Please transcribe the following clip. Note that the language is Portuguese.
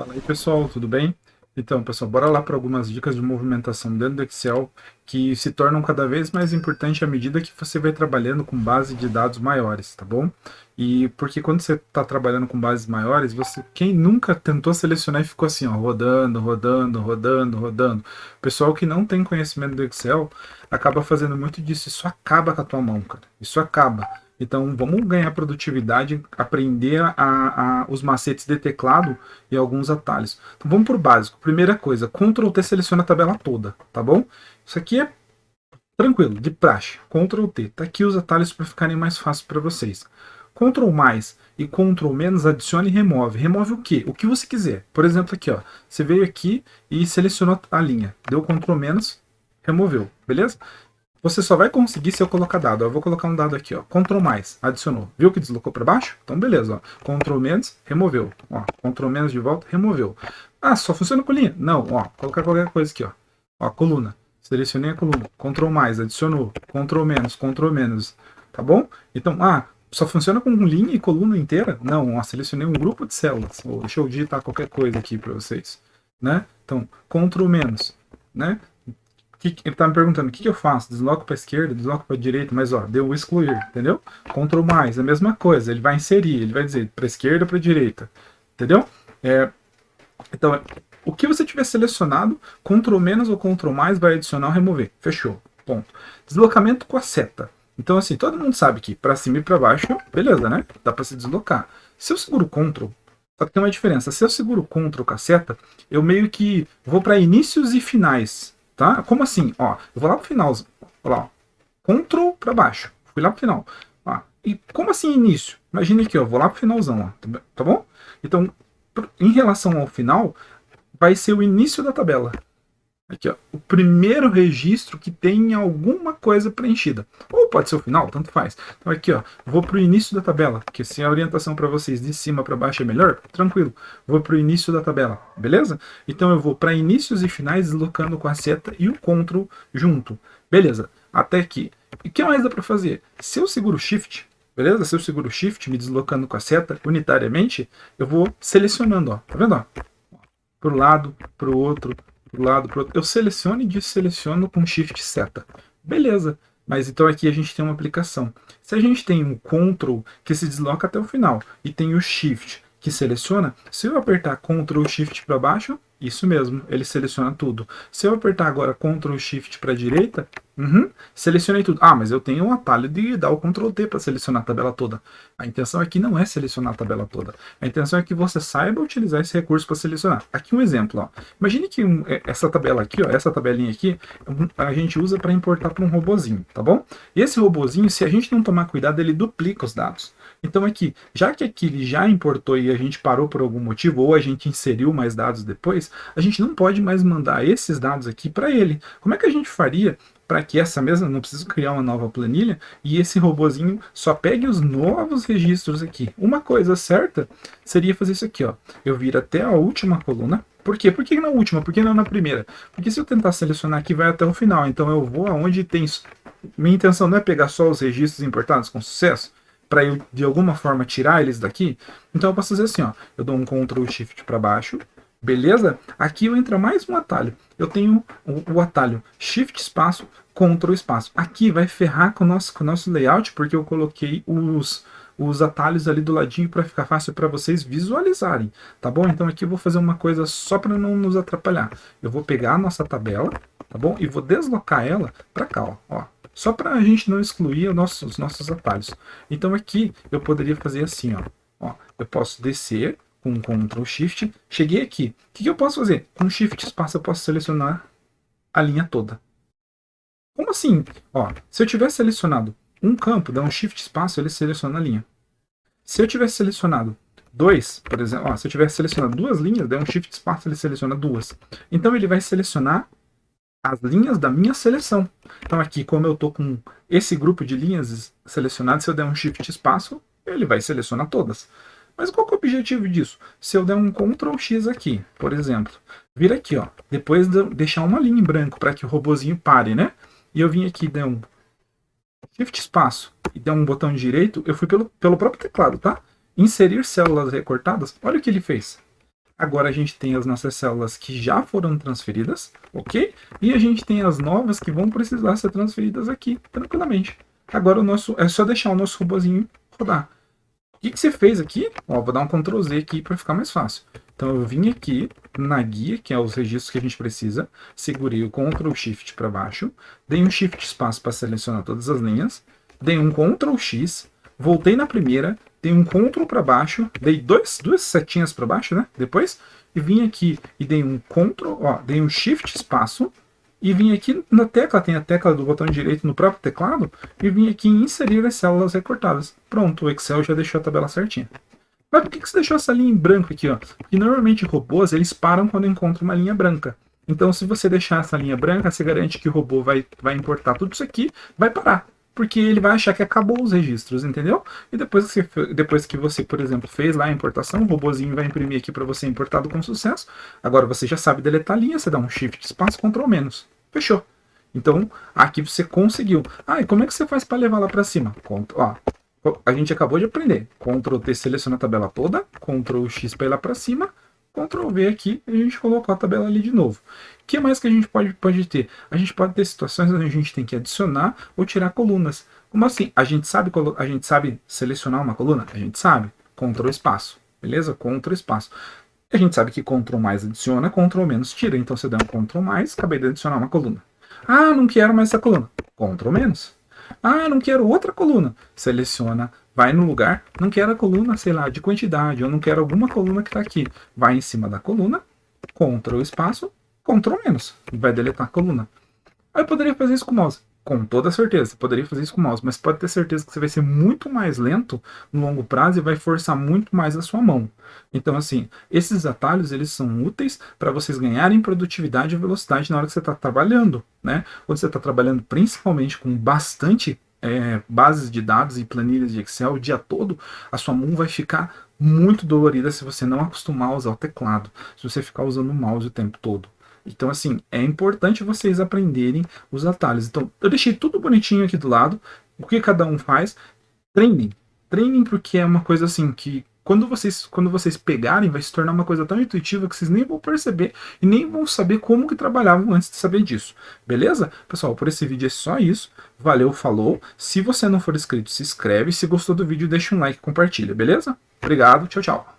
Fala aí pessoal, tudo bem? Então pessoal, bora lá para algumas dicas de movimentação dentro do Excel que se tornam cada vez mais importantes à medida que você vai trabalhando com base de dados maiores, tá bom? E porque quando você está trabalhando com bases maiores, quem nunca tentou selecionar e ficou assim, ó, rodando, rodando, rodando, rodando. O pessoal que não tem conhecimento do Excel acaba fazendo muito disso, isso acaba com a tua mão, cara. Isso acaba. Então vamos ganhar produtividade, aprender os macetes de teclado e alguns atalhos. Então vamos por básico. Primeira coisa, Ctrl T seleciona a tabela toda, tá bom? Isso aqui é tranquilo, de praxe. Ctrl T. Tá aqui os atalhos para ficarem mais fáceis para vocês. Ctrl mais e Ctrl menos adicione e remove. Remove o quê? O que você quiser. Por exemplo, aqui, ó. Você veio aqui e selecionou a linha. Deu Ctrl menos, removeu. Beleza? Você só vai conseguir se eu colocar dado. Eu vou colocar um dado aqui, ó. Ctrl mais, adicionou. Viu que deslocou para baixo? Então beleza, ó. Ctrl menos, removeu. Ó, Ctrl menos de volta, removeu. Ah, só funciona com linha? Não, ó. Colocar qualquer coisa aqui, ó. Ó, coluna. Selecionei a coluna. Ctrl mais, adicionou. Ctrl menos, Ctrl menos. Tá bom? Então, só funciona com linha e coluna inteira? Não, ó, selecionei um grupo de células. Deixa eu digitar qualquer coisa aqui para vocês, né? Então, Ctrl menos, né? Ele está me perguntando o que eu faço, desloco para a esquerda, desloco para a direita, mas ó, deu excluir, entendeu? Ctrl mais, a mesma coisa, ele vai inserir, ele vai dizer para a esquerda ou para a direita, entendeu? Então, o que você tiver selecionado, Ctrl menos ou Ctrl mais vai adicionar ou remover, fechou, ponto. Deslocamento com a seta. Então assim, todo mundo sabe que para cima e para baixo, beleza, né? Dá para se deslocar. Se eu seguro Ctrl, só que tem uma diferença, se eu seguro Ctrl com a seta, eu meio que vou para inícios e finais. Tá? Como assim? Ó, eu vou lá pro final. Olha lá, ó. Ctrl para baixo. Fui lá pro final. Ó, e como assim início? Imagina aqui, ó, eu vou lá pro finalzão, ó, tá bom? Então, em relação ao final, vai ser o início da tabela. Aqui, ó, o primeiro registro que tem alguma coisa preenchida. Ou pode ser o final, tanto faz. Então aqui, ó, vou para o início da tabela, porque se a orientação para vocês de cima para baixo é melhor, tranquilo. Vou para o início da tabela, beleza? Então eu vou para inícios e finais deslocando com a seta e o Ctrl junto. Beleza, até aqui. E o que mais dá para fazer? Se eu seguro Shift, beleza? Se eu seguro Shift, me deslocando com a seta unitariamente, eu vou selecionando, ó. Tá vendo, ó? Para o lado, para o outro, pro lado, pro outro. Eu seleciono e desseleciono com Shift seta. Beleza. Mas então aqui a gente tem uma aplicação. Se a gente tem um Ctrl que se desloca até o final e tem o Shift que seleciona, se eu apertar Ctrl Shift para baixo, isso mesmo, ele seleciona tudo. Se eu apertar agora Ctrl Shift para a direita, selecionei tudo. Ah, mas eu tenho um atalho de dar o Ctrl T para selecionar a tabela toda. A intenção aqui não é selecionar a tabela toda. A intenção é que você saiba utilizar esse recurso para selecionar. Aqui um exemplo, ó. Imagine que essa tabela aqui, ó, essa tabelinha aqui, a gente usa para importar para um robozinho, tá bom? E esse robozinho, se a gente não tomar cuidado, ele duplica os dados. Então aqui, já que aqui ele já importou e a gente parou por algum motivo, ou a gente inseriu mais dados depois, a gente não pode mais mandar esses dados aqui para ele. Como é que a gente faria para que essa mesma, não preciso criar uma nova planilha, e esse robozinho só pegue os novos registros aqui? Uma coisa certa seria fazer isso aqui, ó. Eu vir até a última coluna. Por quê? Por que na última? Por que não na primeira? Porque se eu tentar selecionar aqui, vai até o final. Então eu vou aonde tem... Minha intenção não é pegar só os registros importados com sucesso, para eu de alguma forma tirar eles daqui. Então eu posso fazer assim, ó. Eu dou um Ctrl Shift para baixo. Beleza? Aqui eu entro mais um atalho. Eu tenho o atalho Shift espaço, Ctrl espaço. Aqui vai ferrar com o nosso layout, porque eu coloquei os atalhos ali do ladinho para ficar fácil para vocês visualizarem, tá bom? Então aqui eu vou fazer uma coisa só para não nos atrapalhar. Eu vou pegar a nossa tabela, tá bom? E vou deslocar ela para cá, ó. Só para a gente não excluir os nossos atalhos. Então aqui eu poderia fazer assim, ó. Eu posso descer com Ctrl Shift, cheguei aqui. O que eu posso fazer? Com Shift espaço eu posso selecionar a linha toda. Como assim? Ó, se eu tivesse selecionado um campo, dá um Shift espaço, ele seleciona a linha. Se eu tivesse selecionado dois, por exemplo, ó, se eu tivesse selecionado duas linhas, dá um Shift espaço, ele seleciona duas. Então ele vai selecionar as linhas da minha seleção. Então aqui, como eu estou com esse grupo de linhas selecionadas, se eu der um Shift espaço, ele vai selecionar todas. Mas qual que é o objetivo disso? Se eu der um Ctrl X aqui, por exemplo, vir aqui, ó, depois de deixar uma linha em branco para que o robozinho pare, né? E eu vim aqui, der um Shift espaço e der um botão direito, eu fui pelo próprio teclado, tá? Inserir células recortadas, olha o que ele fez. Agora a gente tem as nossas células que já foram transferidas, ok? E a gente tem as novas que vão precisar ser transferidas aqui, tranquilamente. Agora o nosso é só deixar o nosso robozinho rodar. O que você fez aqui? Ó, vou dar um Ctrl Z aqui para ficar mais fácil. Então eu vim aqui na guia, que é os registros que a gente precisa, segurei o Ctrl Shift para baixo, dei um Shift espaço para selecionar todas as linhas, dei um Ctrl X, voltei na primeira, dei um Ctrl para baixo, dei duas setinhas para baixo, né? Depois, e vim aqui e dei um Ctrl, ó, dei um Shift espaço, e vim aqui na tecla, tem a tecla do botão direito no próprio teclado, e vim aqui em inserir as células recortadas. Pronto, o Excel já deixou a tabela certinha. Mas por que você deixou essa linha em branco aqui? Ó? Porque normalmente robôs eles param quando encontram uma linha branca. Então se você deixar essa linha branca, você garante que o robô vai importar tudo isso aqui, vai parar. Porque ele vai achar que acabou os registros, entendeu? E depois que você, por exemplo, fez lá a importação, o robôzinho vai imprimir aqui para você importado com sucesso. Agora você já sabe deletar a linha, você dá um Shift, espaço, Ctrl menos. Fechou. Então, aqui você conseguiu. Ah, e como é que você faz para levar lá para cima? Ó, a gente acabou de aprender. Ctrl T seleciona a tabela toda, Ctrl X para ir lá para cima, Ctrl V aqui e a gente colocou a tabela ali de novo. O que mais que a gente pode ter? A gente pode ter situações onde a gente tem que adicionar ou tirar colunas. Como assim? A gente sabe selecionar uma coluna? A gente sabe. Ctrl espaço. Beleza? Ctrl espaço. A gente sabe que Ctrl mais adiciona, Ctrl menos tira. Então você dá um Ctrl mais, acabei de adicionar uma coluna. Ah, não quero mais essa coluna. Ctrl menos. Ah, não quero outra coluna. Seleciona, vai no lugar, não quero a coluna, sei lá, de quantidade, eu não quero alguma coluna que está aqui. Vai em cima da coluna, Ctrl espaço, Ctrl menos. Vai deletar a coluna. Aí eu poderia fazer isso com o mouse. Com toda certeza, poderia fazer isso com o mouse, mas pode ter certeza que você vai ser muito mais lento no longo prazo e vai forçar muito mais a sua mão. Então, assim, esses atalhos eles são úteis para vocês ganharem produtividade e velocidade na hora que você está trabalhando, né? Quando você está trabalhando principalmente com bastante bases de dados e planilhas de Excel o dia todo, a sua mão vai ficar muito dolorida se você não acostumar a usar o teclado, se você ficar usando o mouse o tempo todo. Então, assim, é importante vocês aprenderem os atalhos. Então, eu deixei tudo bonitinho aqui do lado. O que cada um faz? Treinem. Treinem porque é uma coisa assim que quando vocês pegarem, vai se tornar uma coisa tão intuitiva que vocês nem vão perceber e nem vão saber como que trabalhavam antes de saber disso. Beleza? Pessoal, por esse vídeo é só isso. Valeu, falou. Se você não for inscrito, se inscreve. Se gostou do vídeo, deixa um like e compartilha, beleza? Obrigado, tchau, tchau.